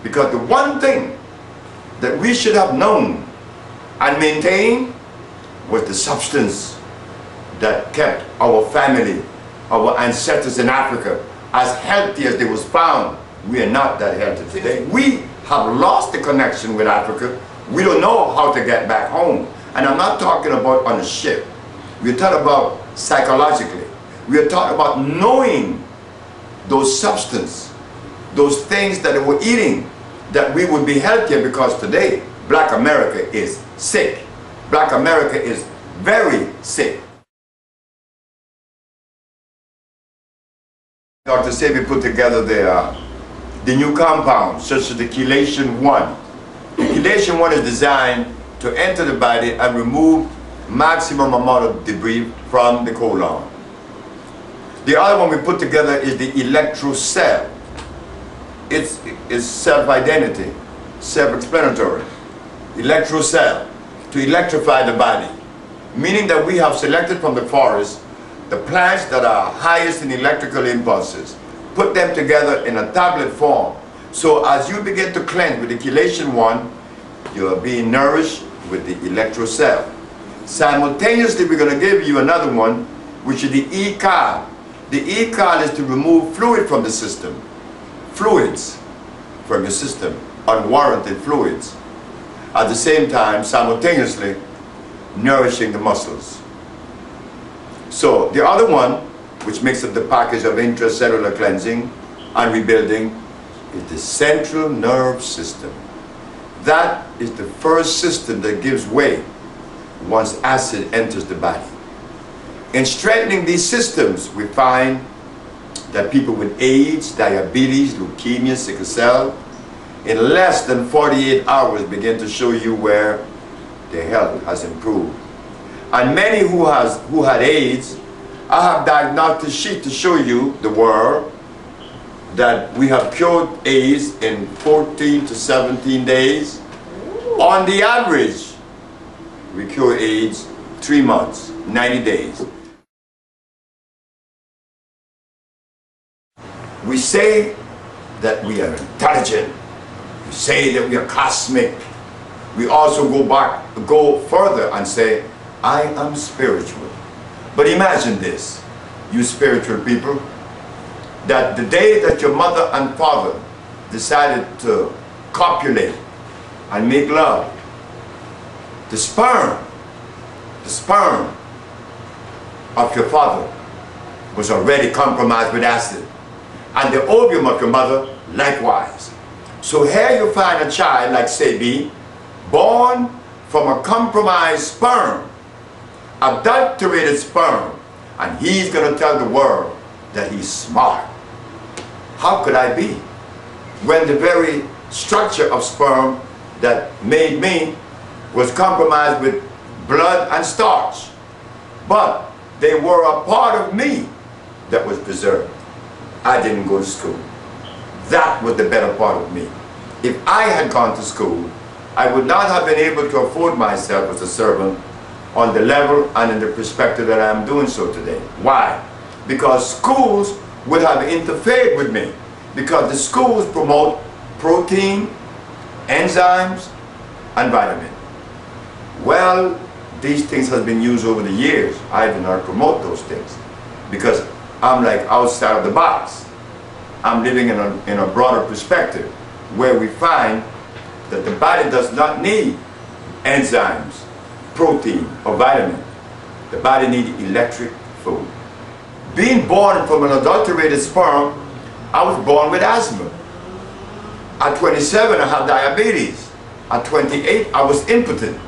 Because the one thing that we should have known and maintained was the substance that kept our family, our ancestors in Africa, as healthy as they was found. We are not that healthy today. We have lost the connection with Africa. We don't know how to get back home. And I'm not talking about on a ship. We're talking about psychologically. We're talking about knowing those substances, those things that they were eating, that we would be healthier, because today, Black America is sick. Black America is very sick. Dr. SEBI put together the new compounds, such as the chelation 1. The chelation 1 is designed to enter the body and remove maximum amount of debris from the colon. The other one we put together is the electrocell. It's self-identity, self-explanatory. Electrocell, to electrify the body. Meaning that we have selected from the forest the plants that are highest in electrical impulses, put them together in a tablet form. So as you begin to cleanse with the chelation 1, you're being nourished with the electrocell. Simultaneously, we're going to give you another one, which is the E-card. The E-card is to remove fluid from the system. Fluids from your system, unwarranted fluids. At the same time, simultaneously, nourishing the muscles. So the other one, which makes up the package of intracellular cleansing and rebuilding, is the central nerve system. That is the first system that gives way once acid enters the body. In strengthening these systems, we find that people with AIDS, diabetes, leukemia, sickle cell, in less than 48 hours begin to show you where their health has improved. And many who had AIDS, I have diagnostic sheet to show you, the world, that we have cured AIDS in 14 to 17 days. On the average, we cure AIDS 3 months, 90 days. We say that we are intelligent. We say that we are cosmic. We also go further and say, I am spiritual. But imagine this, you spiritual people, that the day that your mother and father decided to copulate and make love, the sperm of your father was already compromised with acid, and the ovum of your mother likewise. So here you find a child like SEBI, born from a compromised sperm, adulterated sperm, and he's going to tell the world that he's smart. How could I be, when the very structure of sperm that made me was compromised with blood and starch? But they were a part of me that was preserved. I didn't go to school. That was the better part of me. If I had gone to school, I would not have been able to afford myself as a servant on the level and in the perspective that I am doing so today. Why? Because schools would have interfered with me, because the schools promote protein, enzymes, and vitamin. Well, these things have been used over the years. I do not promote those things because I'm like outside of the box. I'm living in a broader perspective where we find that the body does not need enzymes, protein, or vitamin. The body needs electric food. Being born from an adulterated sperm, I was born with asthma. At 27, I had diabetes. At 28, I was impotent.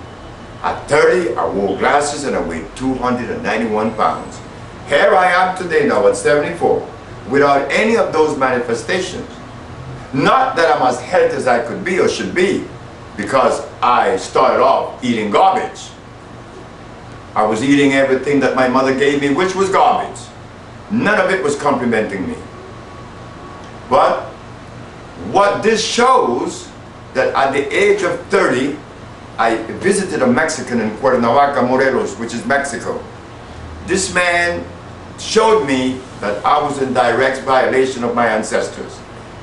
At 30, I wore glasses and I weighed 291 pounds. Here I am today now at 74, without any of those manifestations. Not that I'm as healthy as I could be or should be, because I started off eating garbage. I was eating everything that my mother gave me, which was garbage. None of it was complimenting me. But what this shows, that at the age of 30, I visited a Mexican in Cuernavaca, Morelos, which is Mexico. This man showed me that I was in direct violation of my ancestors.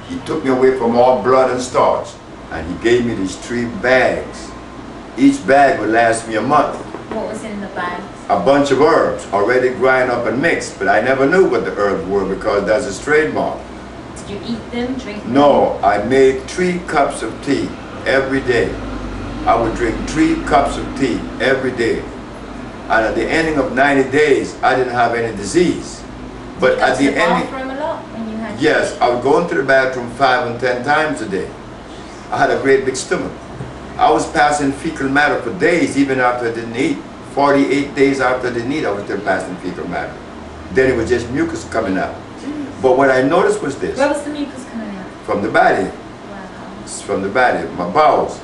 He took me away from all blood and starch, and he gave me these 3 bags. Each bag would last me a month. What was in the bags? A bunch of herbs, already grind up and mixed, but I never knew what the herbs were because that's his trademark. Did you eat them, drink them? No, I made 3 cups of tea every day. I would drink 3 cups of tea every day. And at the ending of 90 days, I didn't have any disease. But at the ending, bathroom a lot when you had yes, I would go into the bathroom 5 and 10 times a day. I had a great big stomach. I was passing fecal matter for days, even after I didn't eat. 48 days after I didn't eat, I was still passing fecal matter. Then it was just mucus coming out. But what I noticed was this. Where was the mucus coming out? From the body. Wow. From the body, my bowels.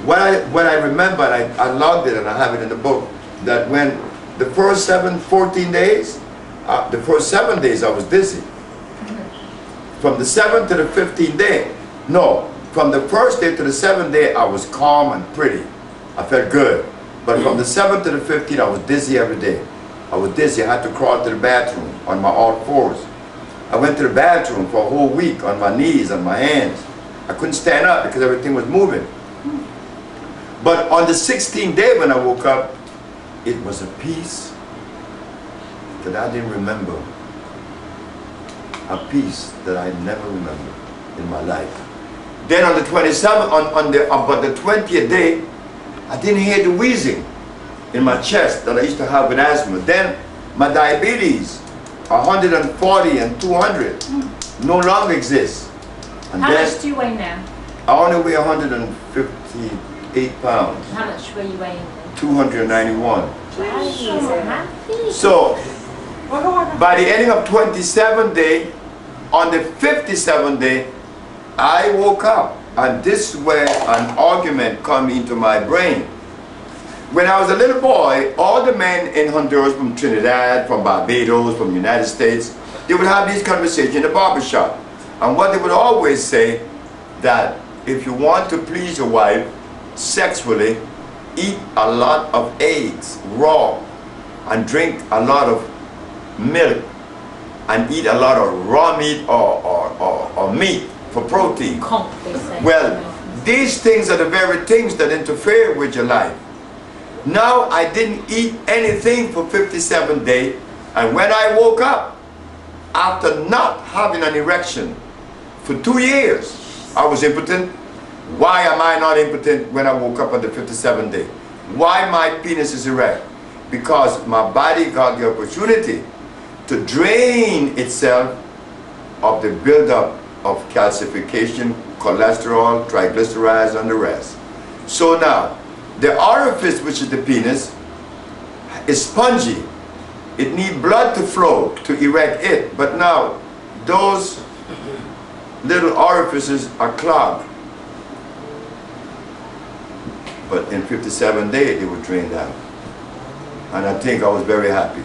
What I remember, and I logged it and I have it in the book, that when the first 14 days, the first 7 days I was dizzy. From the 7th to the 15th day, no, from the first day to the 7th day, I was calm and pretty. I felt good. But from the 7th to the 15th, I was dizzy every day. I was dizzy. I had to crawl to the bathroom on my all fours. I went to the bathroom for a whole week on my knees and my hands. I couldn't stand up because everything was moving. But on the 16th day when I woke up, it was a peace that I didn't remember. A peace that I never remember in my life. Then on the 27th, but the 20th day, I didn't hear the wheezing in my chest that I used to have with asthma. Then my diabetes, 140 and 200, no longer exists. And how much do you weigh now? I only weigh 158 pounds. How much were you weighing then? 291. Wow. So, by the ending of 27th day, on the 57th day, I woke up, and this is where an argument come into my brain. When I was a little boy, all the men in Honduras, from Trinidad, from Barbados, from the United States, they would have these conversations in the barbershop. And what they would always say, that if you want to please your wife sexually, eat a lot of eggs raw, and drink a lot of milk, and eat a lot of raw meat or meat for protein. Well, these things are the very things that interfere with your life. Now I didn't eat anything for 57 days, and when I woke up, after not having an erection for 2 years, I was impotent. Why am I not impotent when I woke up on the 57th day? Why my penis is erect? Because my body got the opportunity to drain itself of the buildup of calcification, cholesterol, triglycerides, and the rest. So now, the orifice, which is the penis, is spongy. It needs blood to flow to erect it. But now, those little orifices are clogged. But in 57 days, it would drain down. And I think I was very happy.